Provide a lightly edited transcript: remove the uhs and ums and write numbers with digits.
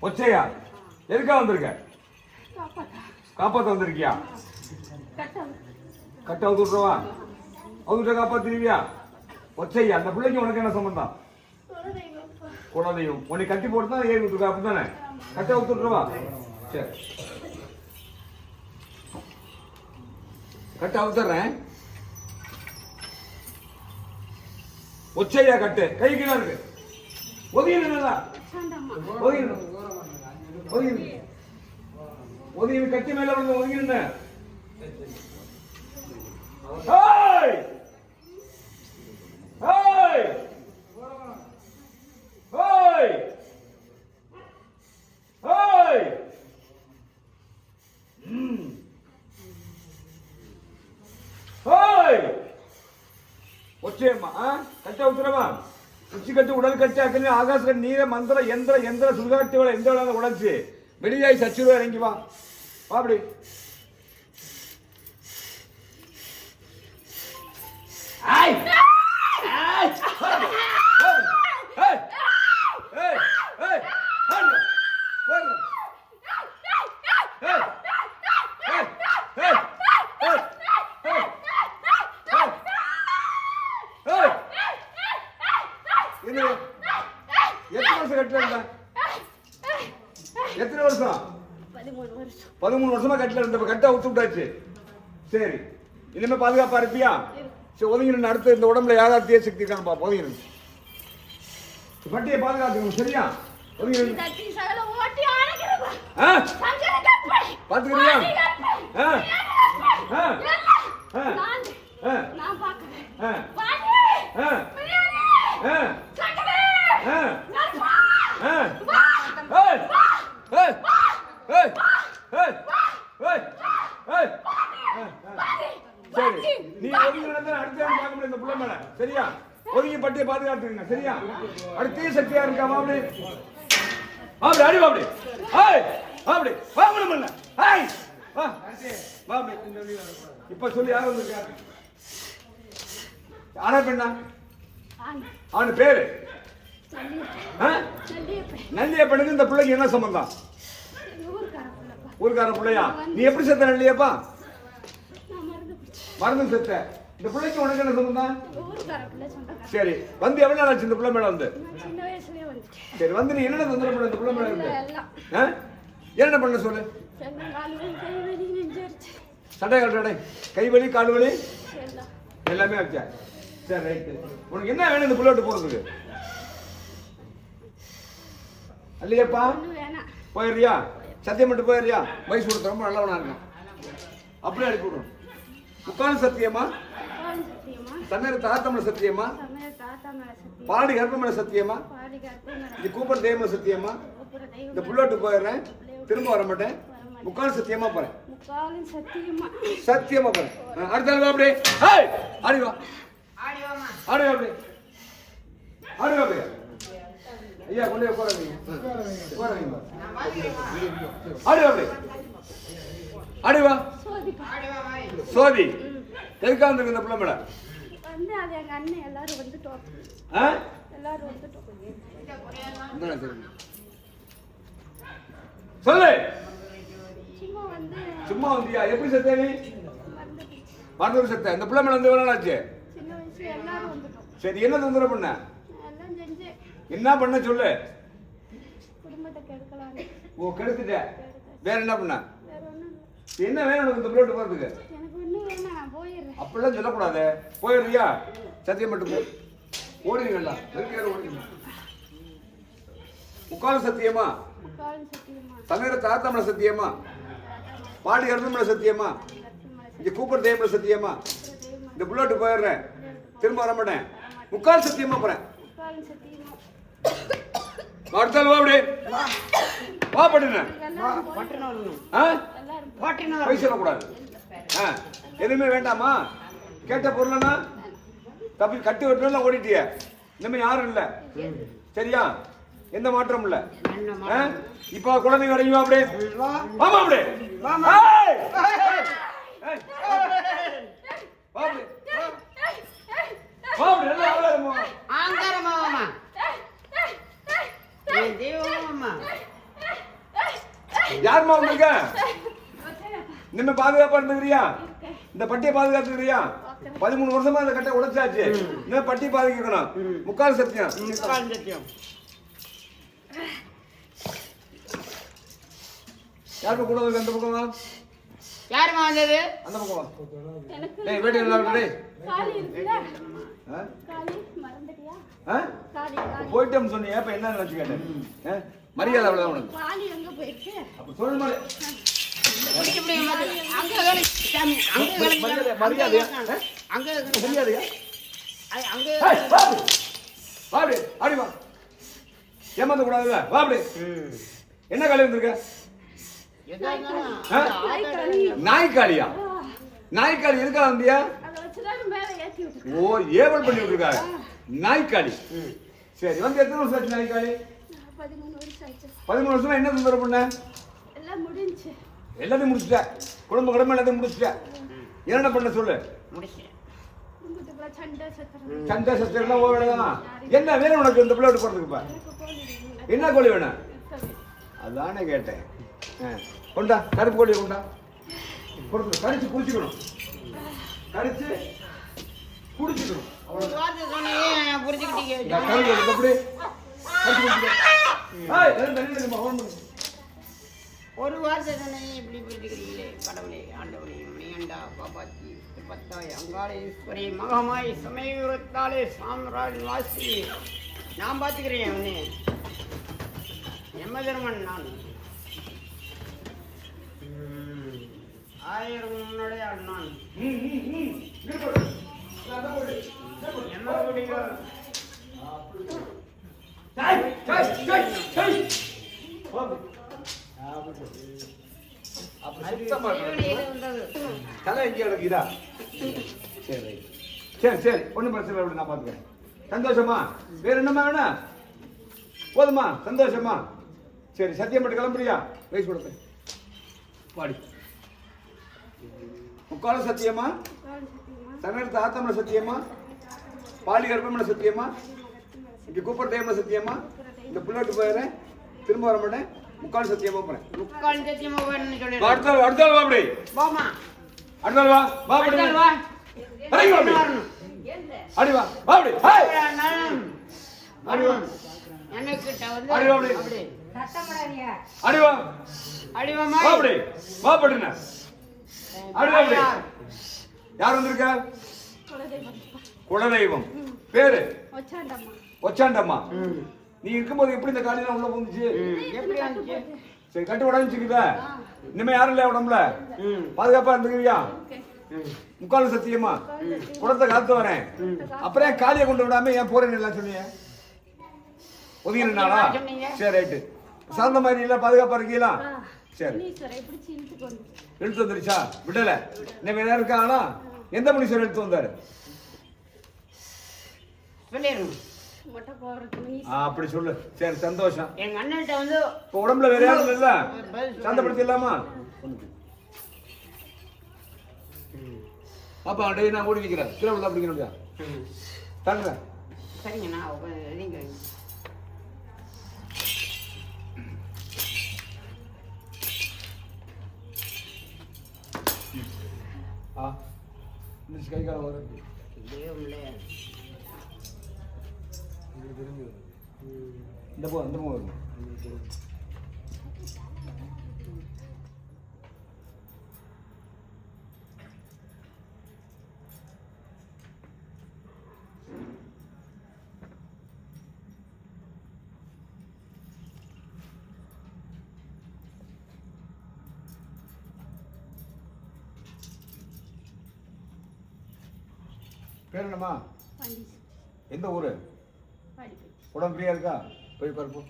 ஒச்சையா எதுக்கா வந்திருக்க? காப்பாத்த வந்திருக்கியா? கட்ட அவுத்துடுறவா? அவுத்துட்ட காப்பாத்திருவியா? ஒச்சையா அந்த பிள்ளைக்கு உனக்கு என்ன சம்பந்தம்? குலதெய்வம் உன்னை கட்டி போட்டு தான் ஏறி விட்டுருக்கா அப்படித்தானே? கட்ட அவுத்துடுறவா? சரி கட்ட அவுத்துறேன். ஒச்சையா கட்டு கை கீழே இருக்கு. ஒதுங்கிடுங்களா? ஒதுங்கி கட்டி மேல வந்து ஒதுங்கிடுங்க. ஒச்சேம்மா கட்ட உத்தரவா? உச்சி கட்டு உடல் கட்டி அக்கனி ஆகாச நீர மந்திர எந்திர எந்திர சுடுகாட்டுகளை எந்த வேளாத உடச்சு வெளியாய் சச்சுருவா இறங்கி வா அப்படி. எத்தனை வருஷம்? 13 வருஷமா கட்டில இருந்த கட்ட அவுத்து விட்டாச்சு. சரி இனிமே பாதுகாப்பா இருப்பியா? சரி ஒதுங்கிருந்து அடுத்து இந்த உடம்புல யாராவது தீய சக்தி இருக்கான்னு பாப்பா. ஒதுங்கிருந்து பட்டியை பாதுகாத்துக்கணும் சரியா? ஒதுங்கிருந்து பாத்துக்கிறியா? சரி நீ ஒதுங்கி நடந்தா அடுத்த பார்க்க முடியும் இந்த புள்ள மேல சரியா? ஒதுங்கி பட்டியை பாதுகாத்துக்கங்க சரியா? அடுத்த சக்தியா இருக்காமா அப்படி அப்படி அடி அப்படி அப்படி வாங்கணும் இப்ப சொல்லி யாரும் வந்திருக்காரு? ஆனா பெண்ணா? அவனு பேரு நந்திய பெண்ணுக்கு இந்த பிள்ளைக்கு என்ன சம்பந்தம்? ஊருக்கார பிள்ளையா? நீ எப்படி செத்த நல்லியப்பா? மருந்து செத்த. இந்த பிள்ளைக்கு உனக்கு என்ன சம்பந்தம்? சரி வந்து எவ்வளவு நாள் ஆச்சு இந்த பிள்ளை மேல வந்து? சரி வந்து நீ என்ன தொந்தரவு பண்ண இந்த பிள்ளை மேல இருந்து? என்ன பண்ண சொல்லு. சட்டை கட்டடை கை வலி கால் வலி எல்லாமே ஆச்சா? சரி ரைட்டு. உனக்கு என்ன வேணும் இந்த பிள்ளை விட்டு போறதுக்கு? இல்லையப்பா போயிடுறியா? சத்தியம் மட்டும் போயிடுறியா? வயசு கொடுத்த ரொம்ப நல்லவனா இருக்கான் அப்படியே அனுப்பி விடுறோம். முக்கால் சத்தியமா? தன்னேர தாத்தமல சத்தியமா? பாடி கர்ப்பமல சத்தியமா? இந்த கூப்பர் தெய்வமல சத்தியமா? இந்த புள்ளோட்டு போயிடுறேன் திரும்ப வர மாட்டேன். முக்கால் சத்தியமா போறேன். சத்தியமா போறேன். அடுத்த ஆள் அப்படி ஆடி வா ஆடி அப்படி ஆடி அப்படி ஐயா கொண்டு போறீங்க ஆடி அப்படி ஆடி வா சோதி எதுக்கா வந்துருக்கு இந்த பிள்ளை மேல? சொல்லு. சும்மா வந்தியா? எப்படி செத்த நீ? மறந்து செத்த. இந்த பிள்ளை மேல வந்து எவ்வளவு ஆச்சு? சரி என்ன தொந்தரவு பண்ண? என்ன பண்ண சொல்லு. ஓ கெடுத்துட்ட. வேற என்ன பண்ண? என்ன வேணும் இந்த பிள்ளை போறதுக்கு? அப்படிலாம் சொல்லக்கூடாது. போயிடுறியா? சத்தியம் மட்டும் போ. ஓடுவீங்களா? முக்கால சத்தியமா? தன்னேர தாத்தமல சத்தியமா? பாடி கர்ப்பமல சத்தியமா? இங்க கூப்பர் தேவமல சத்தியமா? இந்த புள்ளோட்டு போயிடுறேன் திரும்ப வர மாட்டேன். முக்கால் சத்தியமா போறேன். அடுத்தால் வா அப்படி வா பட்டுன போய் சொல்லக்கூடாது. எதுவுமே வேண்டாமா? கேட்ட பொருள்னா தப்பி கட்டி வெட்டலாம் ஓடிட்டிய. இனிமே யாரும் இல்ல சரியா? எந்த மாற்றம் இல்ல. இப்ப குழந்தை வரையும் அப்படி ஆமா அப்படி யாருமா வந்திருக்க? நிம்ம பாதுகாப்பா இருந்துக்கிறியா? இந்த பட்டியை பாதுகாத்துக்கிறியா? 13 வருஷமா அந்த கட்டை உடைச்சாச்சு. இன்னும் பட்டி பாதுகாக்கணும். முக்கால் சத்தியம். யாருக்கு கூட அந்த பக்கம் வா. யாருமா வந்தது? அந்த பக்கம் வா. டேய் வெடி எல்லாம் டேய். காலி இருக்குல? காலி மறந்துட்டியா? போய்ட்டோம் சொன்னியே அப்ப என்ன நினைச்சு கேட்டேன்? மரியாதை அவ்வளவுதான் உனக்கு. காலி எங்க போயிருக்கு? அப்ப சொல்லு மாதிரி. மரியாதையா? ஏமாந்த கூடாதுல்ல? வா அப்படி. என்ன காலி வந்திருக்க? நாய்க்காலியா? நாய்க்காலி இருக்கா வந்தியா? ஓ ஏவல் பண்ணி விட்டுருக்காங்க. நாய்க்காலி. சரி வந்து எத்தனை வருஷம் ஆச்சு நாய்க்காலி? 13 வருஷமா என்ன தொந்தரவு பண்ண? எல்லாத்தையும் முடிச்சுட்ட. குடும்ப கடமை எல்லாத்தையும் முடிச்சுட்ட. என்ன பண்ண சொல்லு. சண்டை சச்சரவுலாம் ஓ வேலைதான். என்ன வேணும் உனக்கு இந்த பிள்ளை போறதுக்கு? இப்ப என்ன கோழி வேணும்? அதானே கேட்டேன். கொண்டா கருப்பு கோழி கொண்டா. கடிச்சு குடிச்சுக்கணும். கடிச்சு குடிச்சுக்கணும். ஒரு வாரத்தை இப்படி புரிஞ்சுக்கிறீங்களே. கடவுளே, ஆண்டவளே, மணியண்டா, பாபாச்சி, பத்தாய், அங்காளேஸ்வரி, மகமாய், சமயத்தாலே, சாம்ராஜ் வாசி, நான் பார்த்துக்கிறேன். அவனே யமதர்மன் நான். 1000 முன்னோடைய நான். தலை எங்க எடுக்குதா? சரி சரி சரி ஒன்றும் பிரச்சனை இல்லை. நான் பார்த்துக்கிறேன். சந்தோஷமா? வேற என்னமா வேணும்? போதுமா? சந்தோஷமா? சரி சத்தியம் மட்டும் கிளம்புறியா? வயசு கொடுப்பேன் பாடி. முக்கால சத்தியமா? தமிழ் தாத்தம்ல சத்தியமா? பாலி கர்ப்பம்ல சத்தியமா? இங்க கூப்பிட டைம்ல சத்தியமா? இந்த புள்ளட்டு போயிடுறேன், திரும்ப வர மாட்டேன். முக்கால் சத்தியமா போறேன். முக்கால் சத்தியமா போறேன்னு சொல்லிடுறேன். அடுத்த வா அப்படி. வாமா. அடுத்த வா. வா அப்படி. வா. அடி வா அப்படி. அடி வா. வா அப்படி. ஹேய். அடி வா. எனக்கிட்ட வந்து அடி வா அப்படி. சத்தம் போடாதீங்க. அடி வா. அடி வா மா. வா அப்படி. வா படுனா. அடி வா அப்படி. யார் வந்திருக்கா? குலதெய்வம். பேரு? ஒச்சாண்டம்மா. நீ இருக்கும்போது எப்படி இந்த காலிலாம் உள்ள வந்துச்சு? எப்படி வந்துச்சு? சரி கட்டு உடஞ்சிக்குதா? இனிமே யாரும் இல்லையா உடம்புல? பாதுகாப்பா இருந்துக்கிறியா? முக்கால் சத்தியமா? குடத்தை காத்து வரேன். அப்புறம் ஏன் காலியை கொண்டு விடாம ஏன் போறேன்னு எல்லாம் சொன்னீங்க? ஒதுங்கினாளா? சரி ரைட்டு. சார்ந்த மாதிரி இல்ல பாதுகாப்பா இருக்கீங்களா? சரி இழுத்து வந்துருச்சா? விடல. இன்னும் வேற இருக்காங்களா? எந்த முனீஸ்வரர் இழுத்து வந்தாரு? அப்படி சொல்லு. சரி சந்தோஷம். எங்க அண்ணன்ட்ட வந்து இப்ப உடம்புல வேற யாரும் இல்ல? சாந்தப்படுத்தி இல்லாமா? அப்ப அடைய நான் ஓடி நிக்கிறேன். கீழே விழுந்தா அப்படிங்கிற தாங்க. சரிங்க நான் நீங்க கை காலம் வரும். இந்த போ அந்த வரும். பேர் என்னம்மா? எந்த ஊரு? உடம்பு ஃப்ரீயா இருக்கா? போய் பார்ப்போம்.